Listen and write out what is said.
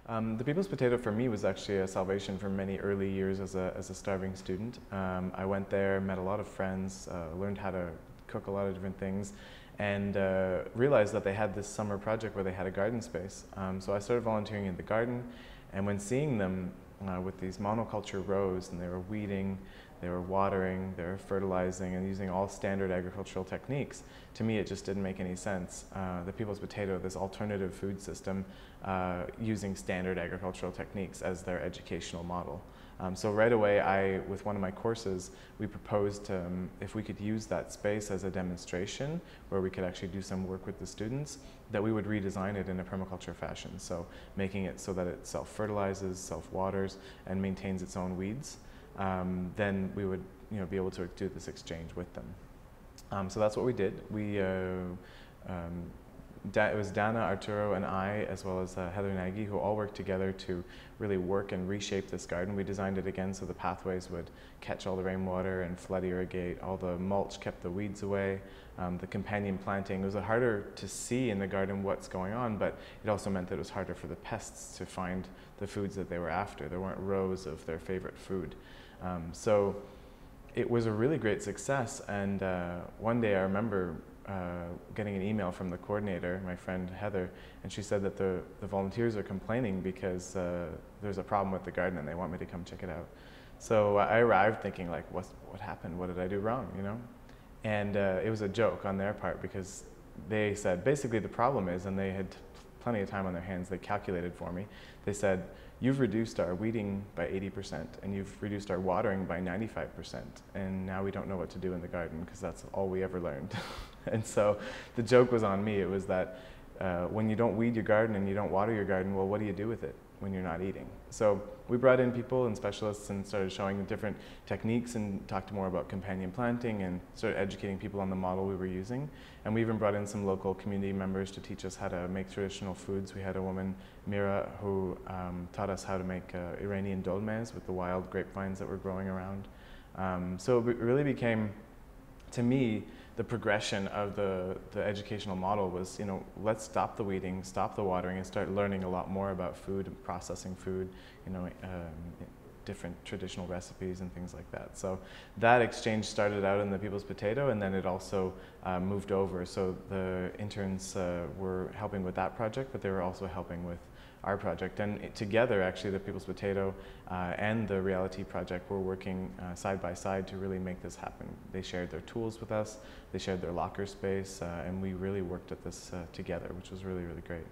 The people's potato for me was actually a salvation for many early years as a starving student. I went there, met a lot of friends, learned how to cook a lot of different things, and realized that they had this summer project where they had a garden space. So I started volunteering in the garden, and when seeing them with these monoculture rows, and they were weeding, they were watering, they were fertilizing, and using all standard agricultural techniques, to me it just didn't make any sense. The people's potato, this alternative food system, using standard agricultural techniques as their educational model. So right away, with one of my courses, we proposed if we could use that space as a demonstration where we could actually do some work with the students, that we would redesign it in a permaculture fashion. So making it so that it self-fertilizes, self-waters, and maintains its own weeds. Then we would be able to do this exchange with them. So that's what we did. It was Dana, Arturo, and I, as well as Heather Nagy, who all worked together to really work and reshape this garden. We designed it again so the pathways would catch all the rainwater and flood irrigate. All the mulch kept the weeds away. The companion planting, it was harder to see in the garden what's going on, but it also meant that it was harder for the pests to find the foods that they were after. There weren't rows of their favorite food. So it was a really great success, and one day I remember getting an email from the coordinator, my friend Heather, and she said that the volunteers are complaining because there's a problem with the garden and they want me to come check it out. So I arrived thinking, like, what happened? What did I do wrong, And it was a joke on their part, because they said basically the problem is, and they had plenty of time on their hands, they calculated for me. They said, you've reduced our weeding by 80% and you've reduced our watering by 95%, and now we don't know what to do in the garden because that's all we ever learned. And so the joke was on me. It was that when you don't weed your garden and you don't water your garden, well, what do you do with it when you're not eating? So we brought in people and specialists and started showing them different techniques and talked more about companion planting and started educating people on the model we were using. And we even brought in some local community members to teach us how to make traditional foods. We had a woman, Mira, who taught us how to make Iranian dolmes with the wild grapevines that were growing around. So it really became, to me, the progression of the educational model was, let's stop the weeding, stop the watering, and start learning a lot more about food and processing food, different traditional recipes and things like that. So that exchange started out in the people's potato, and then it also moved over. So the interns were helping with that project, but they were also helping with our project. And together, actually, the people's potato and the reality project were working side by side to really make this happen. They shared their tools with us, they shared their locker space, and we really worked at this together, which was really, really great.